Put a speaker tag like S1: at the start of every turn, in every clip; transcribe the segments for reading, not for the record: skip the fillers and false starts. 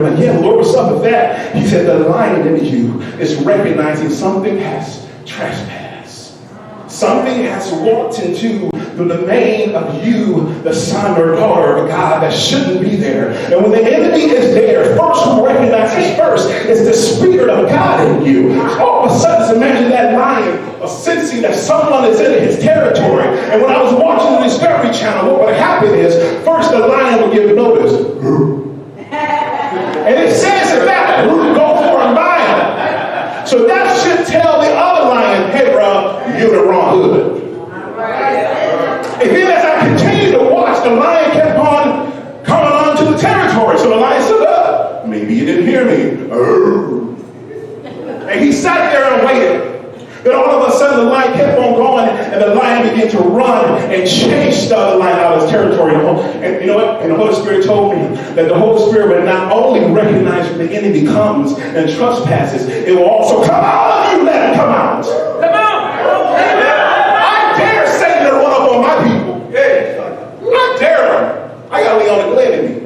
S1: But yeah, Lord, what's up with that? He said, the lion in you is recognizing something has trespassed. Something has walked into the domain of you, the son or daughter of a God that shouldn't be there. And when the enemy is there, first who recognizes first is the Spirit of God in you. All of a sudden, imagine that lion sensing that someone is in his territory. And when I was watching the Discovery Channel, what would happen is, first the lion would give notice. And it says in fact, go for a mile. So that should tell the other lion, hey bro, you're the wrong hood. And then as I continued to watch, the lion kept on coming onto the territory. So the lion stood up. Maybe you didn't hear me. And he sat there and waited. Then all of a sudden the lion kept on going, and the lion began to run and chase the other lion out of his territory. And you know what? And the Holy Spirit told me that the Holy Spirit will not only recognize when the enemy comes and trespasses, it will also come out of you, let him come out. Come out! I dare Satan to run up on my people. Yeah. I dare him. I got Leona Glenn in me.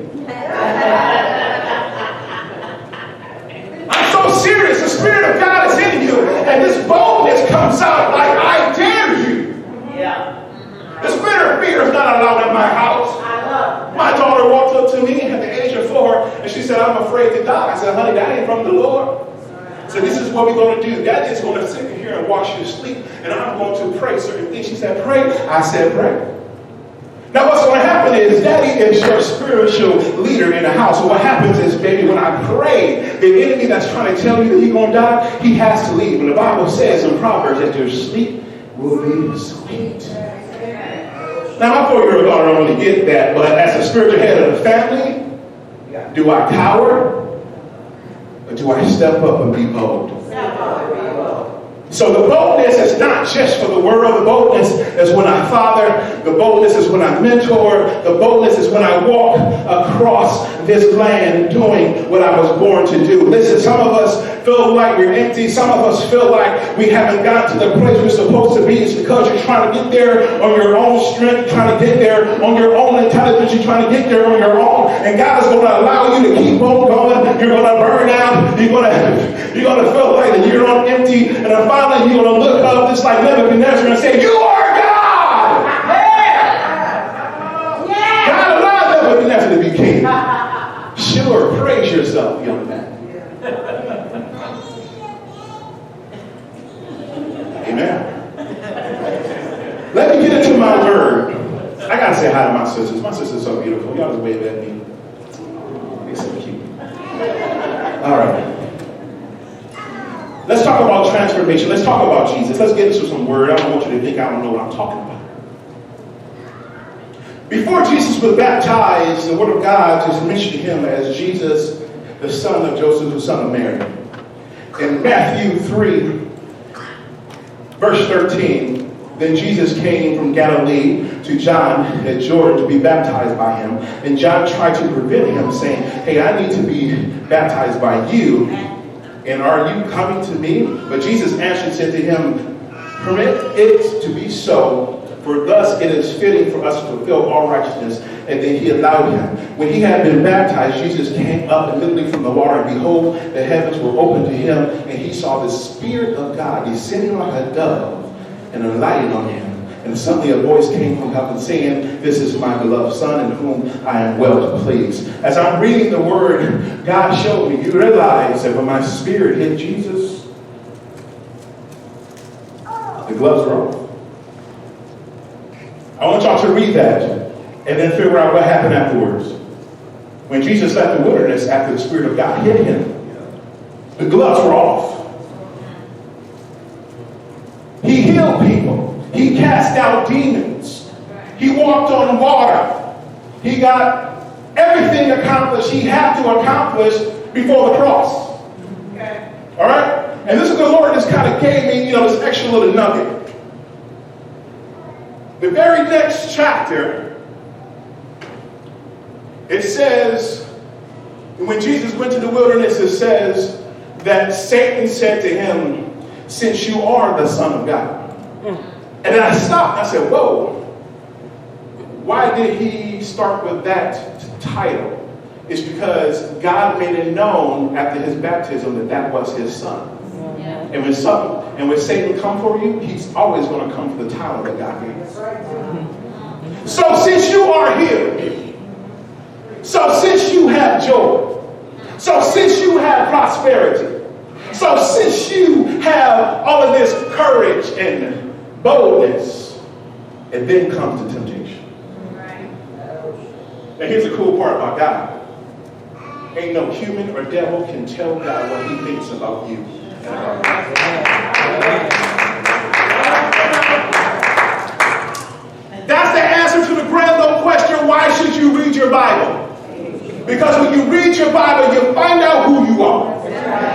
S1: I'm so serious. The Spirit of God is in you, and this boldness comes out like, I dare you. Yeah. The spirit of fear is not allowed in my house. My daughter walked up to me at the age of 4, and she said, I'm afraid to die. I said, honey, that ain't from the Lord. So this is what we're going to do. Daddy is going to sit here and watch you to sleep, and I'm going to pray certain things. She said, pray. I said, pray. Now what's going to happen is, Daddy is your spiritual leader in the house. So what happens is, baby, when I pray, the enemy that's trying to tell you that you're going to die, he has to leave. And the Bible says in Proverbs that your sleep will be sweet. Now my 4-year-old daughter don't really get that, but as a spiritual head of the family, do I cower? Or do I step up and be bold? So the boldness is not just for the world. The boldness is when I father. The boldness is when I mentor. The boldness is when I walk across this land doing what I was born to do. Listen, some of us feel like we're empty. Some of us feel like we haven't gotten to the place we're supposed to be. It's because you're trying to get there on your own strength. You're trying to get there on your own intelligence. You're trying to get there on your own. And God is going to allow you to keep on going. You're going to burn out. You're going to feel like that you're on empty. And then finally you're going to look up just like Nebuchadnezzar and say, you are God! Yeah. God allowed Nebuchadnezzar to be king. Sure, praise yourself, young man. Amen. Let me get into my word. I gotta say hi to my sisters. My sisters are so beautiful. Y'all just wave at me. They're so cute. All right. Let's talk about transformation. Let's talk about Jesus. Let's get into some word. I don't want you to think I don't know what I'm talking about. Before Jesus was baptized, the Word of God just mentioned him as Jesus, the son of Joseph, the son of Mary. In Matthew 3, verse 13, then Jesus came from Galilee to John at Jordan to be baptized by him. And John tried to prevent him, saying, hey, I need to be baptized by you. And are you coming to me? But Jesus answered and said to him, permit it to be so, for thus it is fitting for us to fulfill all righteousness. And then he allowed him. When he had been baptized, Jesus came up immediately from the water, and behold, the heavens were opened to him, and he saw the Spirit of God descending like a dove and alighting on him. And suddenly a voice came from heaven saying, this is my beloved Son in whom I am well pleased. As I'm reading the word, God showed me, you realize that when my spirit hit Jesus, the gloves are off. I want y'all to read that and then figure out what happened afterwards. When Jesus left the wilderness after the Spirit of God hit him, the gloves were off. He healed people. He cast out demons. He walked on water. He got everything accomplished he had to accomplish before the cross. Okay. All right? And this is the Lord just kind of gave me, this extra little nugget. The very next chapter, it says, when Jesus went to the wilderness, it says that Satan said to him, since you are the Son of God. And then I stopped. I said, whoa. Why did he start with that title? is because God made it known after his baptism that that was his son. And when Satan comes for you, he's always going to come for the title that God gave us. So since you are healed, so since you have joy, so since you have prosperity, so since you have all of this courage and boldness, and then comes the temptation. Now here's the cool part about God. Ain't no human or devil can tell God what he thinks about you. That's the answer to the grand old question, why should you read your Bible? Because when you read your Bible, you find out who you are.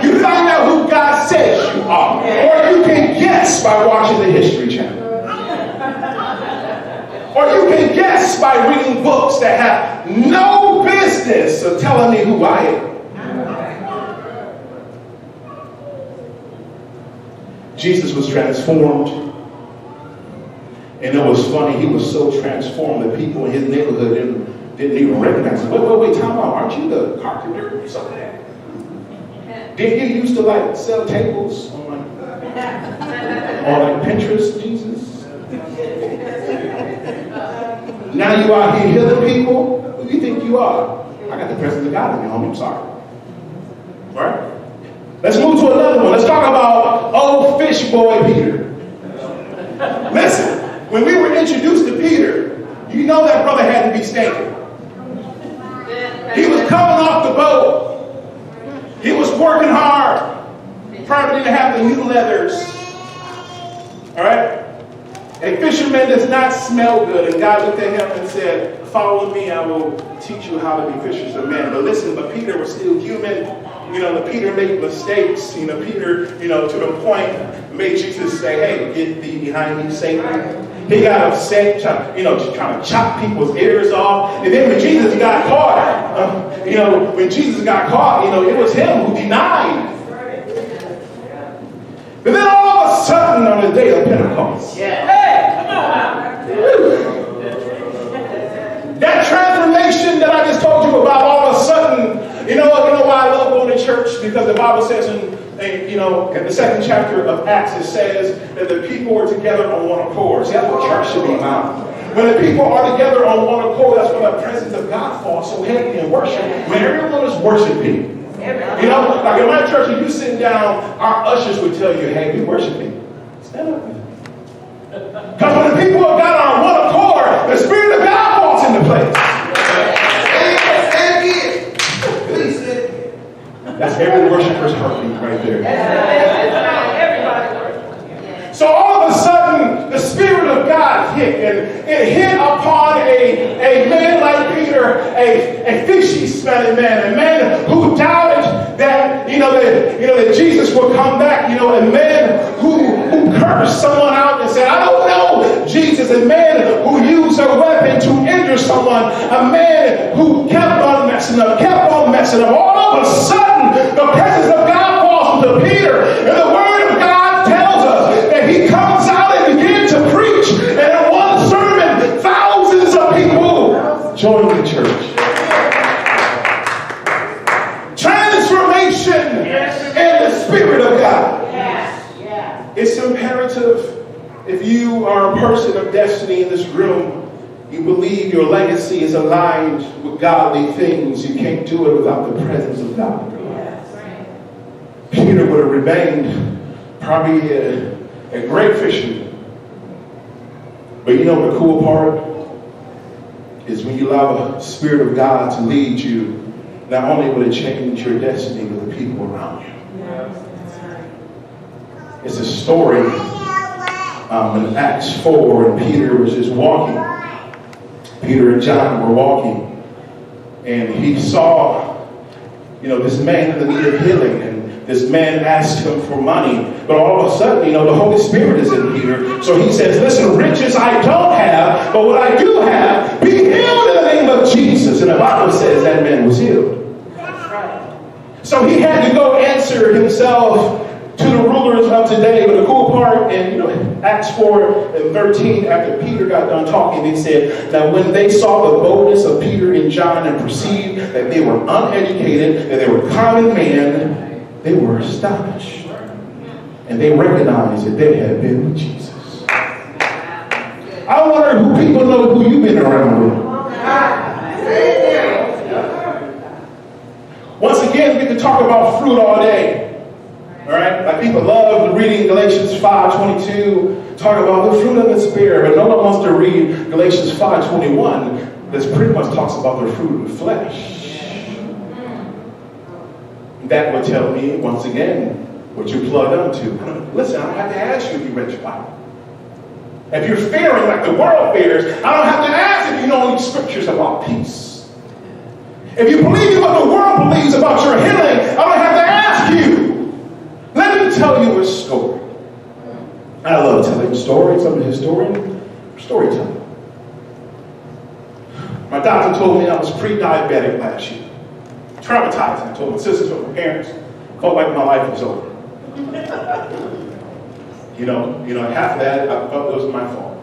S1: You find out who God says you are. Or you can guess by watching the History Channel. Or you can guess by reading books that have no business of telling me who I am. Jesus was transformed. And it was funny, he was so transformed that people in his neighborhood didn't even recognize him. Wait, time out. Aren't you the carpenter or something? Didn't you used to like sell tables on like Pinterest, Jesus? Now you out here healing people? Who do you think you are? I got the presence of God in me, homie. I'm sorry. All right? Let's move to another one. Let's talk about old fish boy Peter. Listen, when we were introduced to Peter, you know that brother had to be stinking. He was coming off the boat. He was working hard. Probably didn't have the new leathers. All right? A fisherman does not smell good. And God looked at him and said, follow me, I will teach you how to be fishers of men. But listen, but Peter was still human. Peter made mistakes. Peter, to the point, made Jesus say, hey, get thee behind me, Satan. He got upset, trying to chop people's ears off. And then when Jesus got caught, it was him who denied. But then all of a sudden on the day of Pentecost, that transformation that I just told you about, all of a sudden, you know why I love going to church? Because the Bible says in the second chapter of Acts, it says that the people were together on one accord. See, that's what church should be about. When the people are together on one accord, that's when the presence of God falls so heavy in worship. When everyone is worshiping. Like in my church, when you sit down, our ushers would tell you, hey, we worshiping. Stand up. Because when the people of God are on one accord, the Spirit of God falls into place. That's every worshiper's heartbeat right there. So all of a sudden, the Spirit of God hit, and it hit upon a man like Peter, a fishy-smelling man, a man who doubted that that Jesus would come back, a man who cursed someone out and said, I don't know Jesus, a man who used a weapon to injure someone, a man who kept on messing up. All of a sudden, the presence of God falls into Peter, and the Word of God tells us that he comes out and begins to preach, and in one sermon, thousands of people join the church. Transformation in the Spirit of God. It's imperative, if you are a person of destiny in this room, you believe your legacy is aligned with godly things. You can't do it without the presence of God. Peter would have remained probably a great fisherman. But the cool part is when you allow the Spirit of God to lead you, not only will it change your destiny, but the people around you. It's a story in Acts 4 when Peter was just walking. Peter and John were walking, and he saw, this man in the need of healing, and this man asked him for money. But all of a sudden, the Holy Spirit is in Peter. So he says, listen, riches I don't have, but what I do have, be healed in the name of Jesus. And the Bible says that man was healed. So he had to go answer himself to the rulers of today. But the cool part in Acts 4 and 13, after Peter got done talking, they said that when they saw the boldness of Peter and John and perceived that they were uneducated, that they were common men, they were astonished. And they recognized that they had been with Jesus. I wonder who people know who you've been around with. Once again, we can talk about fruit all day. All right? Like people love reading Galatians 5:22, talk about the fruit of the Spirit, but no one wants to read Galatians 5:21 that pretty much talks about the fruit of the flesh. That would tell me, once again, what you plugged onto. Listen, I don't have to ask you if you read your Bible. If you're fearing like the world fears, I don't have to ask if you know any scriptures about peace. If you believe in what the world believes about your healing, I don't have to ask you. Let me tell you a story. I love telling stories. I'm a historian. Storyteller. My doctor told me I was pre-diabetic last year. Traumatizing. I told my sisters, told my parents. Felt like my life was over. Half of that I felt it was my fault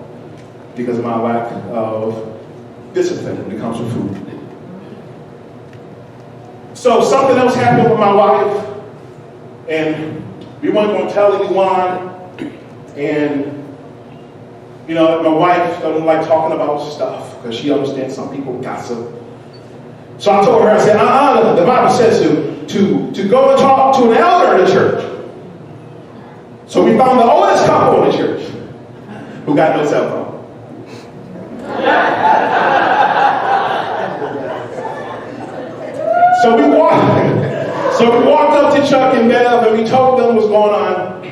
S1: because of my lack of discipline when it comes to food. So something else happened with my wife, and we weren't going to tell anyone. And my wife doesn't like talking about stuff because she understands some people gossip. So I told her, I said, the Bible says to go and talk to an elder in the church. So we found the oldest couple in the church who got no cell phone. So we walked up to Chuck and Bev and we told them what's going on.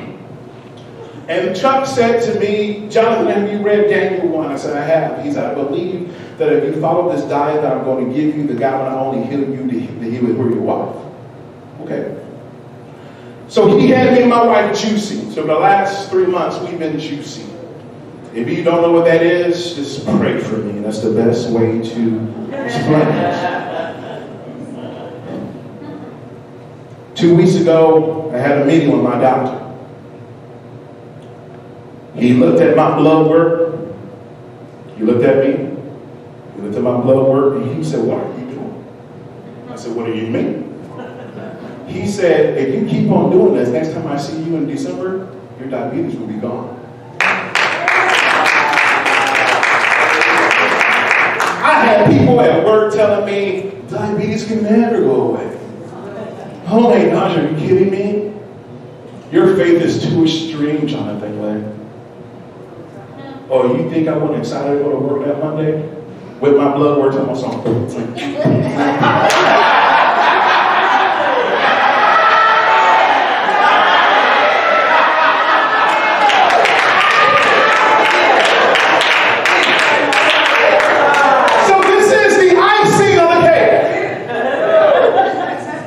S1: And Chuck said to me, Jonathan, have you read Daniel 1? I said, I have. He said, I believe that if you follow this diet that I'm going to give you, the God will not only heal you, He will heal your wife. Okay. So he had me and my wife juicing. So the last 3 months we've been juicing. If you don't know what that is, just pray for me. That's the best way to explain it. 2 weeks ago, I had a meeting with my doctor. He looked at my blood work. He looked at me. He looked at my blood work and he said, what are you doing? I said, what do you mean? He said, if you keep on doing this, next time I see you in December, your diabetes will be gone. I had people at work telling me, diabetes can never go away. Oh my gosh, are you kidding me? Your faith is too extreme, Jonathan Glenn. Oh, you think I wasn't excited to go to work that Monday? With my blood work on my song.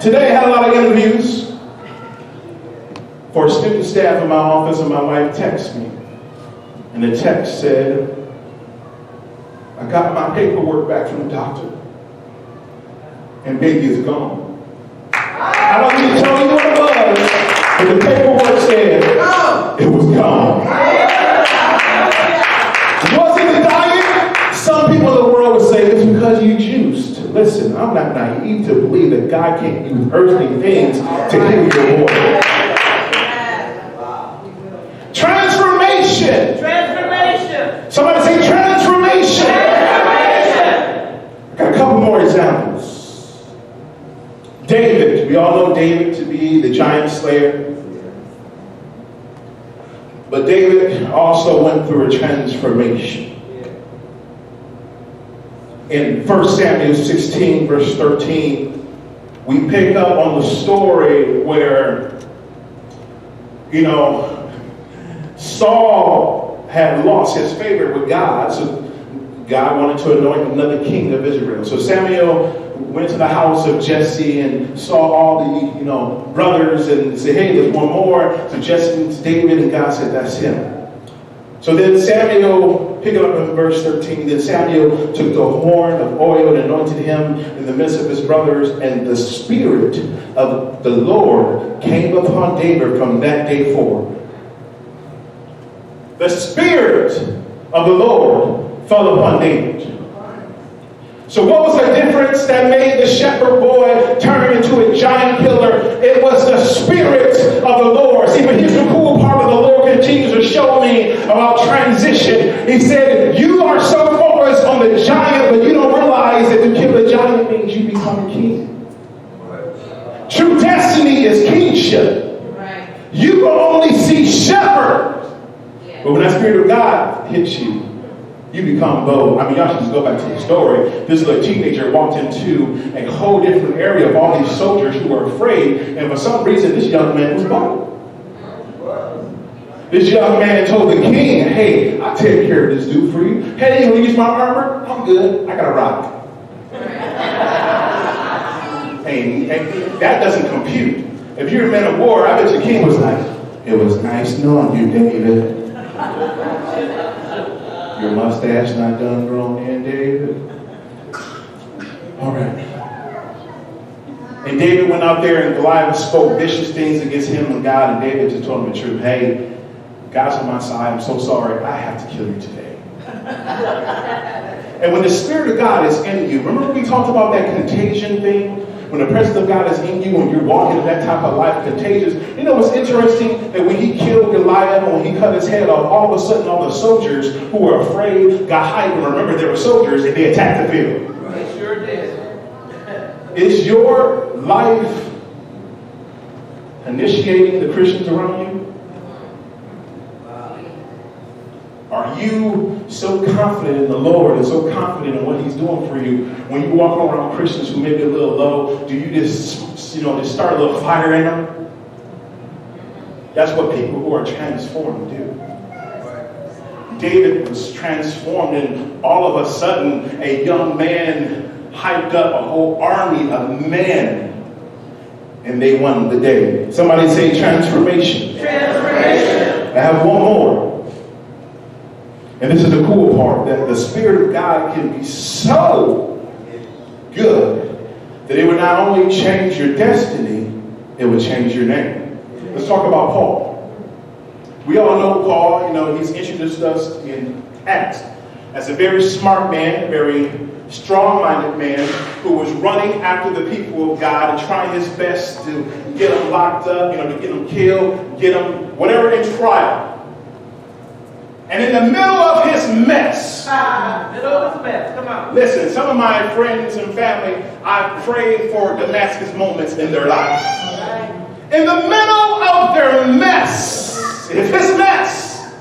S1: Today I had a lot of interviews for student staff in my office, and my wife texted me. And the text said, I got my paperwork back from the doctor, and baby is gone. I don't need to tell you what it was, but the paperwork said it was gone. Was it the diet? Some people in the world would say it's because you juiced. Listen, I'm not naive to believe that God can't use earthly things to heal your body. Transformation. Transformation. Somebody say transformation. Transformation. Got a couple more examples. David. We all know David to be the giant slayer. But David also went through a transformation. In 1 Samuel 16, verse 13, we pick up on the story where, Saul had lost his favor with God, so God wanted to anoint another king of Israel. So Samuel went to the house of Jesse and saw all the, brothers and said, hey, there's one more. So Jesse meets David, and God said, that's him. So then Samuel, picking up in verse 13, then Samuel took the horn of oil and anointed him in the midst of his brothers, and the Spirit of the Lord came upon David from that day forward. The Spirit of the Lord fell upon David. So what was the difference that made the shepherd boy turn into a giant killer? It was the Spirit of the Lord. See, but here's the cool part of the Lord continues to show me about transition. He said, you are so focused on the giant, but you don't realize that to kill the giant means you become a king. True destiny is kingship. You will only see shepherd. But when that Spirit of God hits you, you become bold. I mean, y'all should just go back to the story. This little teenager walked into a whole different area of all these soldiers who were afraid, and for some reason, this young man was bold. This young man told the king, hey, I'll take care of this dude for you. Hey, you want to use my armor? I'm good. I got a rock. Hey, that doesn't compute. If you're a man of war, I bet the king was like, it was nice knowing you, David. Your mustache not done growing in, David? All right. And David went out there and Goliath spoke vicious things against him and God, and David just told him the truth. Hey, God's on my side. I'm so sorry. I have to kill you today. And when the Spirit of God is in you, remember we talked about that contagion thing? When the presence of God is in you and you're walking in that type of life, contagious. You know what's interesting? That when he killed Goliath, when he cut his head off, all of a sudden all the soldiers who were afraid got hyped and remember they were soldiers and they attacked the field.
S2: They sure did.
S1: Is your life initiating the Christians around you? Are you so confident in the Lord and so confident in what he's doing for you? When you walk around Christians who may be a little low, do you just start a little fire in them? That's what people who are transformed do. David was transformed, and all of a sudden, a young man hyped up a whole army of men, and they won the day. Somebody say transformation. Transformation. I have one more. And this is the cool part, that the Spirit of God can be so good that it would not only change your destiny, it would change your name. Let's talk about Paul. We all know Paul, he's introduced us in Acts as a very smart man, a very strong-minded man who was running after the people of God and trying his best to get them locked up, to get them killed, get them whatever in trial. And in the middle of his mess,
S2: come on.
S1: Listen, some of my friends and family, I've prayed for Damascus moments in their lives. In the middle of their mess, his mess,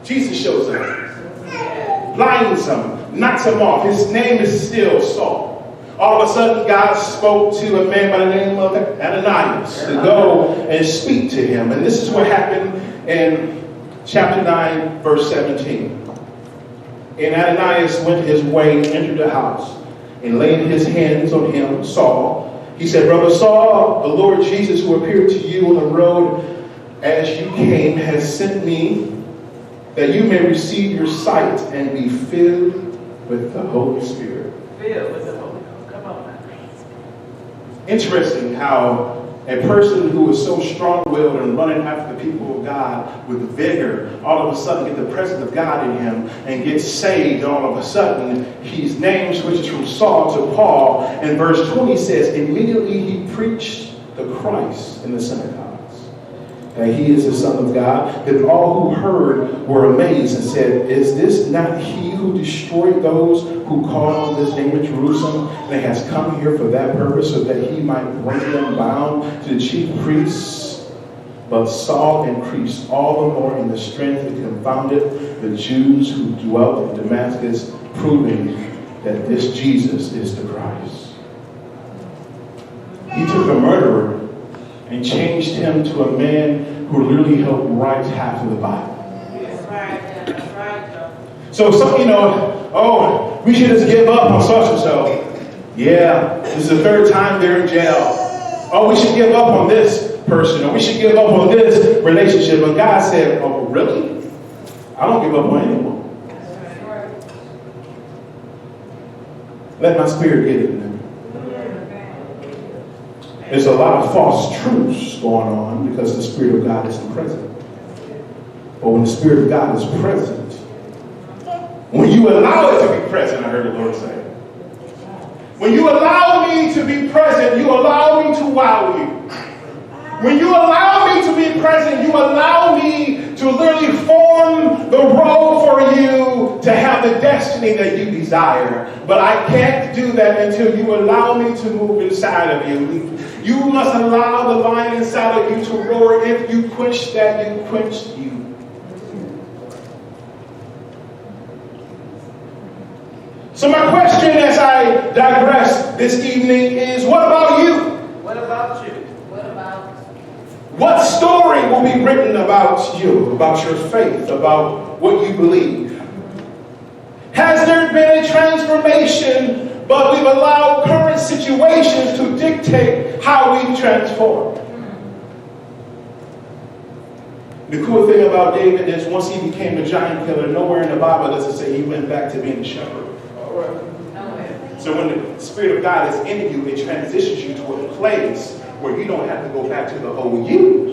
S1: Jesus shows up, blinds him, knocks him off. His name is still Saul. All of a sudden, God spoke to a man by the name of Ananias to go and speak to him. And this is what happened in chapter 9, verse 17. And Ananias went his way, entered the house, and laid his hands on him, Saul. He said, Brother Saul, the Lord Jesus, who appeared to you on the road as you came, has sent me that you may receive your sight and be filled with the Holy Spirit.
S2: Filled with the Holy Ghost. Come on now.
S1: Interesting how a person who is so strong-willed and running after the people of God with vigor, all of a sudden get the presence of God in him and gets saved. All of a sudden, his name switches from Saul to Paul. And verse 20 says, immediately he preached the Christ in the synagogues, that he is the Son of God. Then all who heard were amazed and said, is this not he who destroyed those who called on this name in Jerusalem, and has come here for that purpose, so that he might bring them bound to the chief priests? But Saul increased all the more in the strength and confounded the Jews who dwelt in Damascus, proving that this Jesus is the Christ. He took a murderer and changed him to a man who literally helped write half of the Bible.
S2: That's right. That's right.
S1: So some, we should just give up on such and so. Yeah, this is the third time they're in jail. Oh, we should give up on this person, or we should give up on this relationship. And God said, oh, really? I don't give up on anyone. Let my spirit get it in them. There's a lot of false truths going on because the Spirit of God isn't present. But when the Spirit of God is present, when you allow it to be present, I heard the Lord say, when you allow me to be present, you allow me to wow you. When you allow me to be present, you allow me to literally form the role for you to have the destiny that you desire. But I can't do that until you allow me to move inside of you. You must allow the lion inside of you to roar. If you quench that, you quenched you. So my question as I digress this evening is, what about you?
S2: What about you?
S1: What story will be written about you, about your faith, about what you believe? Has there been a transformation, but we've allowed current situations to dictate how we transform? The cool thing about David is once he became a giant killer, nowhere in the Bible does it say he went back to being a shepherd. So when the Spirit of God is in you, it transitions you to a place where you don't have to go back to the old you.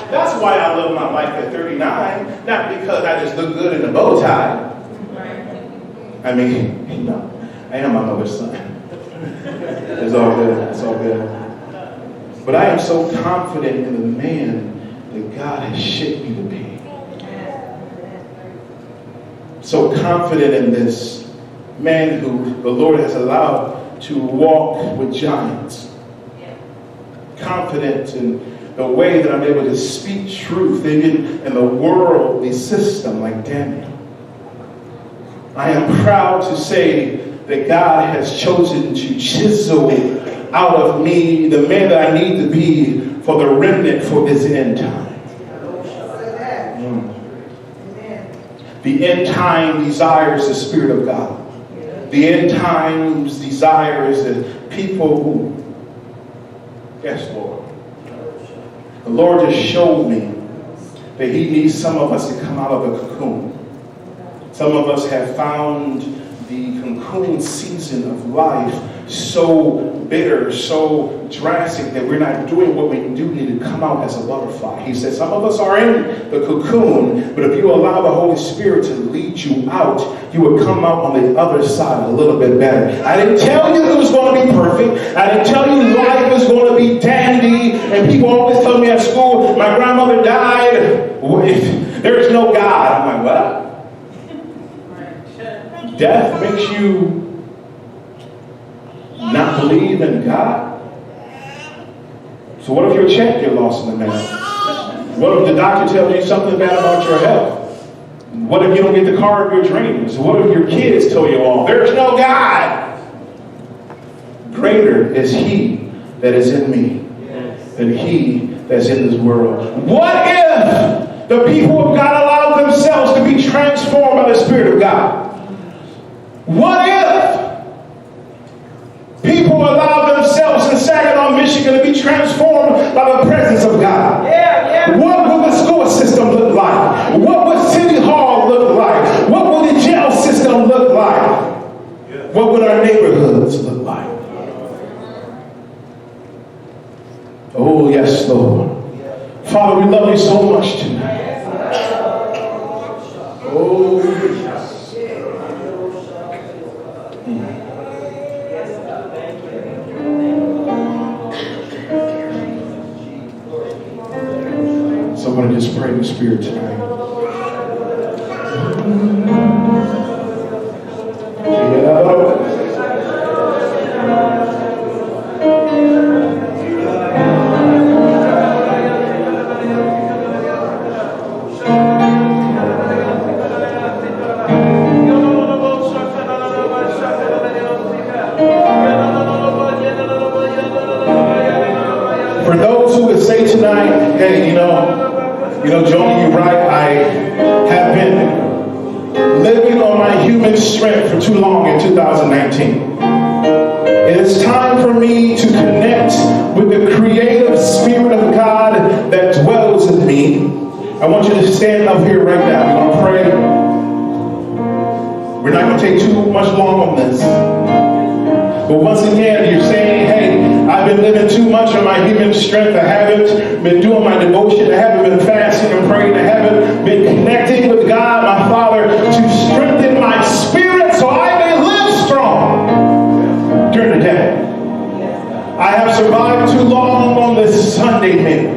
S1: That's why I love my life at 39, not because I just look good in a bow tie. I mean, you know, I am my mother's son. It's all good. It's all good. But I am so confident in the man that God has shaped me to be. So confident in this man who the Lord has allowed to walk with giants. Confident in the way that I'm able to speak truth, even in the worldly system like Daniel. I am proud to say that God has chosen to chisel out of me the man that I need to be for the remnant for this end time. The end time desires the Spirit of God. The end times desires the people who, yes, Lord. The Lord just showed me that He needs some of us to come out of a cocoon. Some of us have found the cocoon season of life so bitter, so drastic that we're not doing what we do need to come out as a butterfly. He said some of us are in the cocoon, but if you allow the Holy Spirit to lead you out, you would come out on the other side a little bit better. I didn't tell you it was going to be perfect. I didn't tell you life was going to be dandy. And people always tell me at school, my grandmother died. There is no God. I'm like, what? Death makes you not believe in God? So what if your check get lost in the mail? What if the doctor tells you something bad about your health? What if you don't get the car of your dreams? What if your kids tell you off? There's no God. Greater is He that is in me than he that's in this world. What if the people of God allow themselves to be transformed by the Spirit of God? What if people allow themselves in Saginaw, Michigan to be transformed by the presence of God? What will the school system look like? What will City Hall look like? What will the jail system look like? What would our neighborhoods look like? Oh, yes, Lord. Father, we love you so much tonight. Oh, yes. So I'm going to just pray in the Spirit tonight. For those who would say tonight, hey, you know, Joni, you're right. I have been living on my human strength for too long in 2019. It is time for me to connect with the creative Spirit of God that dwells in me I want you to stand up here right now. We're going to pray. We're not going to take too much long on this. But once again, you're saying, hey, I've been living too much on my human strength. I haven't been doing my devotion. I haven't been fasting and praying. I haven't been connecting with God, my Father, to strengthen my spirit so I may live strong during the day. I have survived too long on this Sunday meal,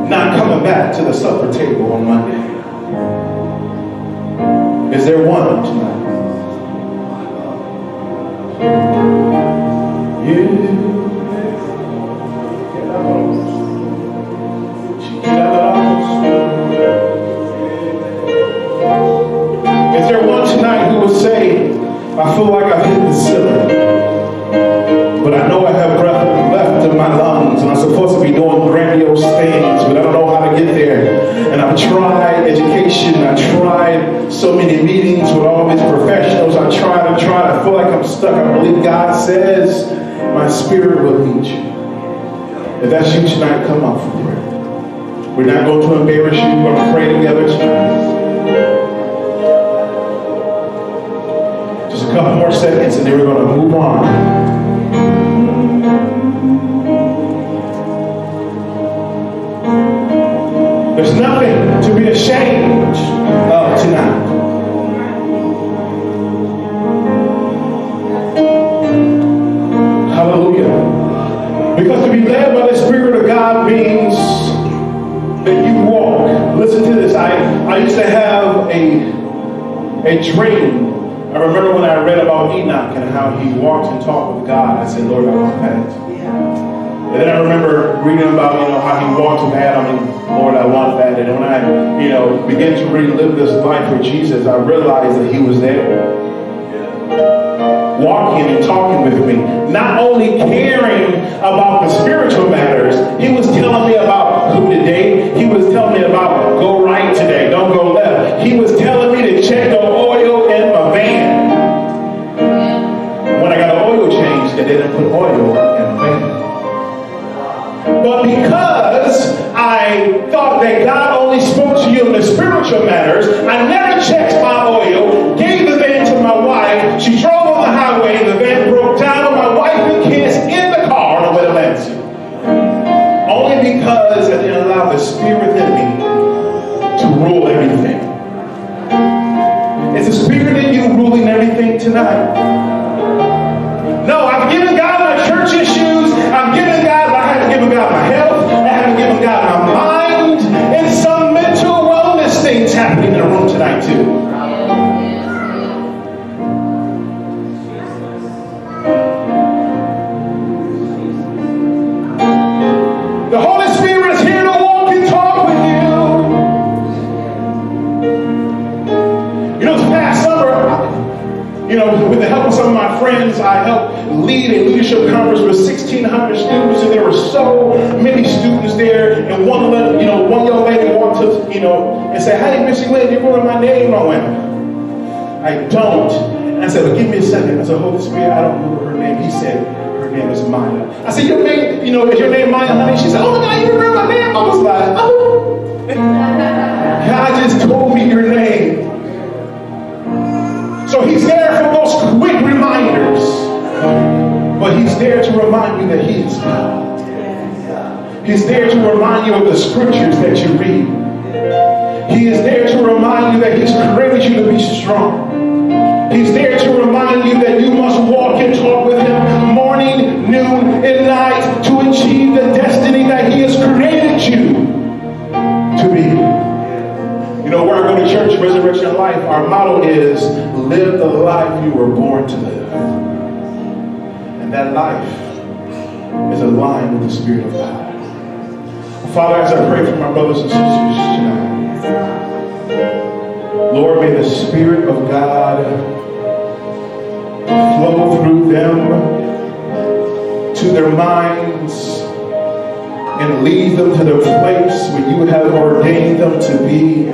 S1: not coming back to the supper table on Monday. Is there one tonight? Is there one tonight who would say, I feel like I've hit the ceiling, but I know I have breath left in my lungs, and I'm supposed to be doing grandiose things, but I don't know how to get there. And I've tried education, I've tried so many meetings with all these professionals, I tried, I feel like I'm stuck. I believe God says my spirit will lead you. If that's you tonight, come up for prayer. We're not going to embarrass you, we're going to pray together tonight. Just a couple more seconds and then we're going to move on. There's nothing to be ashamed of tonight. Hallelujah. Because to be led by the Spirit of God means that you walk. Listen to this. I used to have a dream. I remember when I read about Enoch and how he walked and talked with God. I said, Lord, I want that. And then I remember reading about, how he walked with Adam, and Lord, I want that. And when I, began to really live this life with Jesus, I realized that he was there, walking and talking with me, not only caring about the spiritual matters. He was telling me about who to date. He was telling me about go right today, don't go left. He was telling me to check the oil in my van. When I got an oil change, they didn't put oil in my van. But because I thought that God only spoke to you in the spiritual matters, I never checked my oil, gave the van to my wife. She drove on the highway, the van broke down, and my wife and kids in the car on the way to Lansing. Only because I didn't allow the Spirit in me to rule everything. Is the Spirit in you ruling everything tonight? No, I've given God my church issues. I haven't given God my health. I haven't given God my mind. And some mental wellness things happening in the room tonight too. The Holy Spirit is here to walk and talk with you. This past summer, with the help of some of my friends, I helped lead a leadership conference with 1,600 students, and there were so many students there. And one young lady walked up, and said, "Hey, Missy Lynn, you're putting my name wrong." I don't. And I said, "Well, give me a second." I said, "Holy Spirit, I don't know her name." He said, "Her name is Maya." I said, "Your name, is your name Maya, honey?" She said, "Oh my God, you remember my name?" I was like, "Oh." God just told me your name. So he's there for those quick reminders. But he's there to remind you that he is God. He's there to remind you of the scriptures that you read. He is there to remind you that he's created you to be strong. He's there to remind you that you must walk and talk with him morning, noon, and night to achieve the destiny that he has created you to be. Where I go to church, Resurrection Life, our motto is live the life you were born to live. And that life is aligned with the Spirit of God. Father, as I pray for my brothers and sisters tonight, Lord, may the Spirit of God flow through them to their minds and lead them to the place where you have ordained them to be.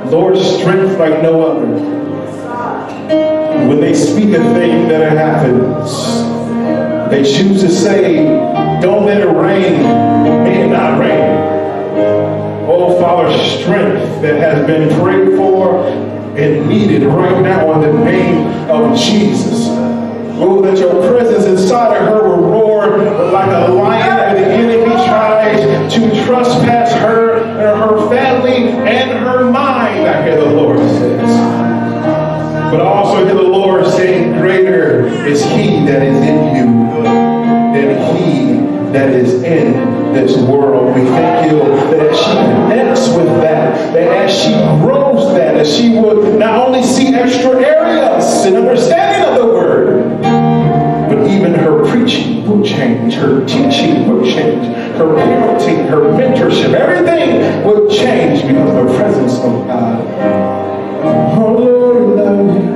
S1: Lord, strength like no other. When they speak a thing, that it happens. They choose to say, don't let it rain, may it not rain. Oh, strength that has been prayed for and needed right now in the name of Jesus. Oh, that your presence inside of her will roar like a lion when the enemy tries to trespass her and her family and her mind, I hear the Lord says. But I also hear the Lord saying, greater is he that is in you than he that is in this world. We thank you that as she connects with that as she grows that she would not only see extra areas and understanding of the word, but even her preaching will change, her teaching will change, her parenting, her mentorship, everything will change because of the presence of God. Oh Lord, love you.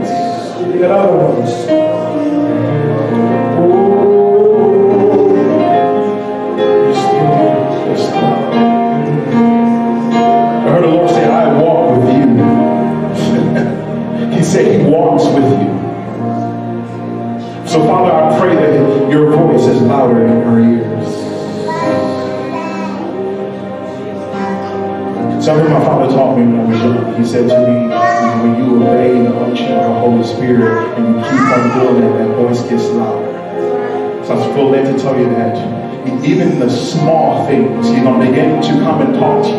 S1: I heard the Lord say, I walk with you. He said he walks with you. So Father, I pray that your voice is louder in her ears. Something my father taught me when I was young. He said to me, when you obey the unction of the Holy Spirit and you keep on doing it, that voice gets louder. So I feel led to tell you that even the small things, he's going to begin to come and talk to you.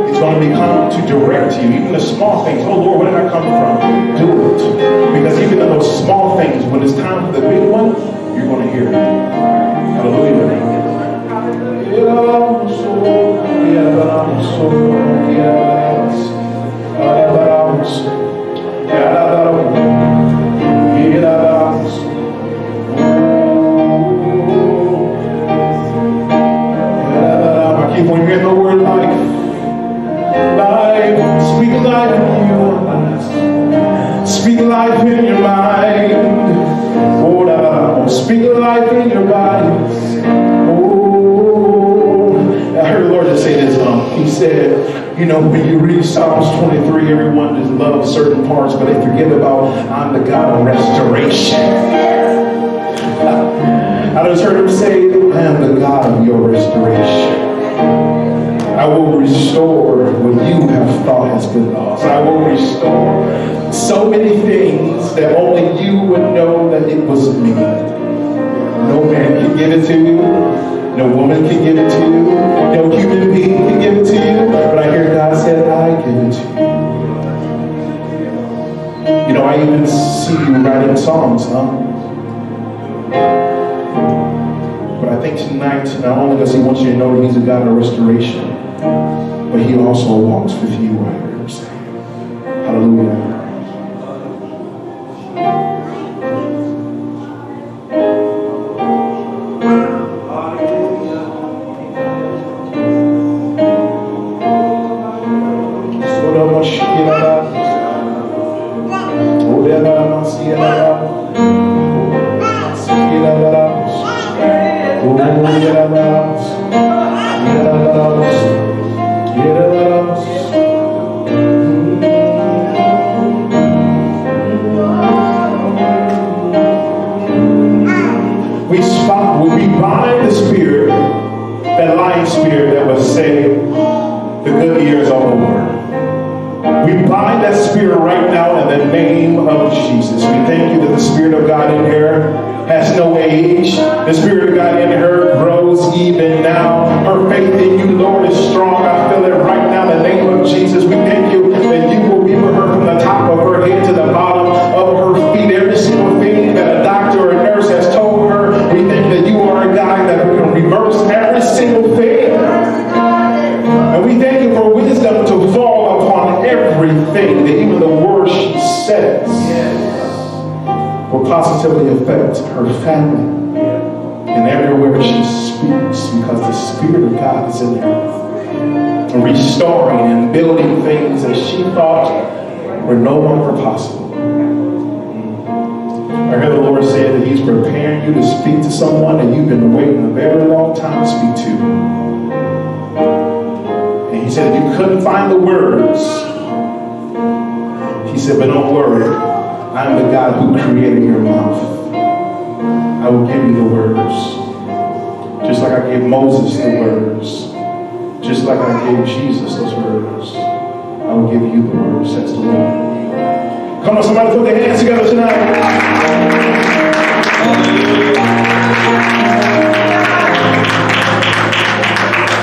S1: He's going to become to direct you. Even the small things. Oh Lord, where did I come from? Do it. Because even in those small things, when it's time for the big one, you're going to hear it. Hallelujah. I keep on hearing the word life. Life. Speak life in you. Speak life in your mind. Speak life in your body. I heard the Lord just say this. He said, you know, when you read Psalms 23, everyone just loves certain parts, but they forget about I'm the God of restoration. I just heard him say, I am the God of your restoration. I will restore what you have thought has been lost. I will restore so many things that only you would know that it was me. No man can give it to you. No woman can give it to you. No human being can give it to you. But I hear God said, I give it to you. You know, I even see you writing songs, But I think tonight, not only does he want you to know that he's a God of restoration, but he also walks with you, I hear him say. Hallelujah. We bind the spirit, that lying spirit that would say the good years are over. We bind that spirit right now in the name of Jesus. We thank you that the Spirit of God in her has no age. The Spirit of God in her grows even now. Her faith in you, Lord, is strong. I feel it right now in the name of Jesus. We thank you that you will be with her from the top of her head to the bottom of her feet. Every single thing that a doctor or a nurse has told her, we think that you are a God that can reverse every single thing. And we thank you for wisdom to fall upon everything, that even the words she says will positively affect her family and everywhere she speaks, because the Spirit of God is in her, and restoring and building things that she thought were no longer possible. I heard the Lord say that he's preparing you to speak to someone that you've been waiting a very long time to speak to. And he said you couldn't find the words. He said, but don't worry. I'm the God who created your mouth. I will give you the words. Just like I gave Moses the words. Just like I gave Jesus those words, I will give you the words, says the Lord. Come on, somebody put their hands together tonight.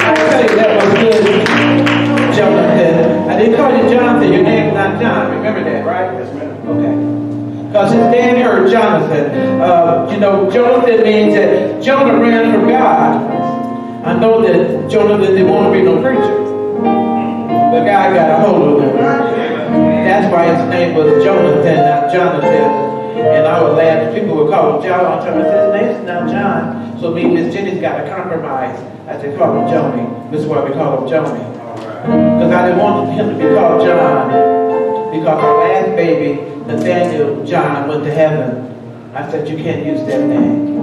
S2: I tell you, that was good, Jonathan. I didn't call you Jonathan. Your name's not John. Remember that, right? Yes, ma'am. Okay. Because his dad heard Jonathan. Jonathan means that Jonah ran from God. I know that Jonathan didn't want to be no preacher. But God got a hold of him. That's why his name was Jonathan, not Jonathan. And I would laugh if people would call him John. I'm trying to say his name's not John. So me and Miss Jenny's got to compromise. I said, call him Joni. This is why we call him Joni. Because I didn't want him to be called John. Because our last baby, Nathaniel John, went to heaven. I said, you can't use that name.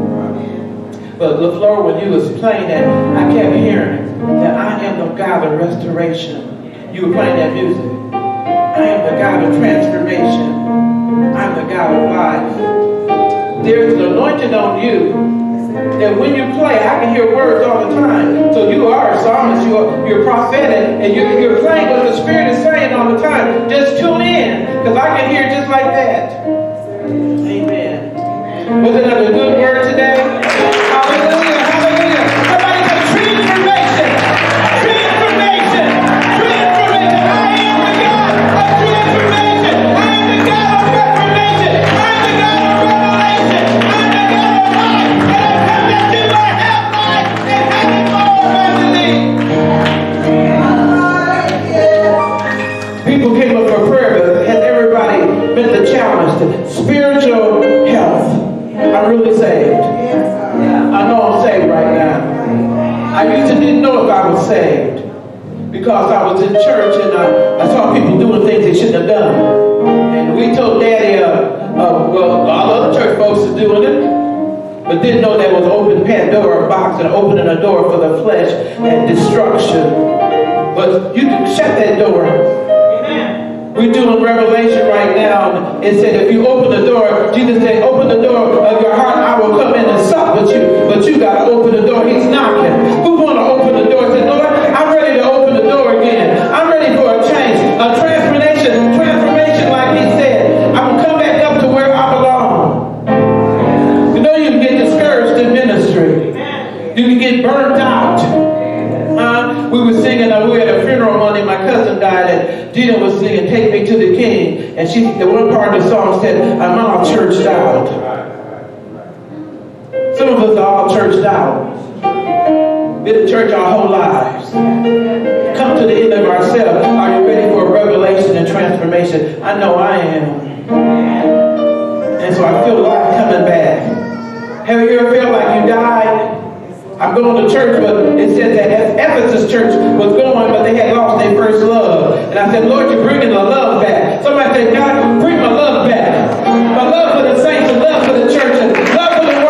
S2: But LaFleur, when you was playing that, I kept hearing that I am the God of restoration. You were playing that music. I am the God of transformation. I'm the God of life. There's an anointing on you that when you play, I can hear words all the time. So you are a psalmist, you're prophetic, and you're playing what the Spirit is saying all the time. Just tune in, because I can hear just like that. Amen. Was it a good word today? Hallelujah, hallelujah. Somebody say transformation. Transformation. Transformation. I am the God of transformation. I am the God of reformation. I am the God of revelation. I am the God of life. And I come that you might have life and have it more abundantly. People came up for prayer, but has everybody been the challenge to spiritual health? I'm really saved. I know I'm saved right now. I used to didn't know if I was saved because I was in church and I saw people doing things they shouldn't have done. And we told Daddy, well, all other church folks are doing it, but didn't know there was an open Pandora box and opening a door for the flesh and destruction. But you can shut that door. We're doing Revelation right now. It said if you open the door, Jesus said, open the door of your heart, I will come in and sup with you. But you got to open the door. He's knocking. Who's going to open the door? Say, Lord, I'm ready to open the door again. I'm ready for a change, a transformation like he said. I'm going to come back up to where I belong. You know you can get discouraged in ministry. You can get burnt out. We were singing, we had a funeral Monday, my cousin died, and Dina was singing, Take Me to the King. And the one part of the song said, I'm all churched out. Some of us are all churched out. Been in church our whole lives. Come to the end of ourselves. Are you ready for revelation and transformation? I know I am. And so I feel life coming back. Have you ever felt like you died? I'm going to church, but it says that Ephesus church was going, but they had lost their first love. And I said, Lord, you're bringing the love back. Somebody said, God, bring my love back. My love for the saints and love for the church and love for the world.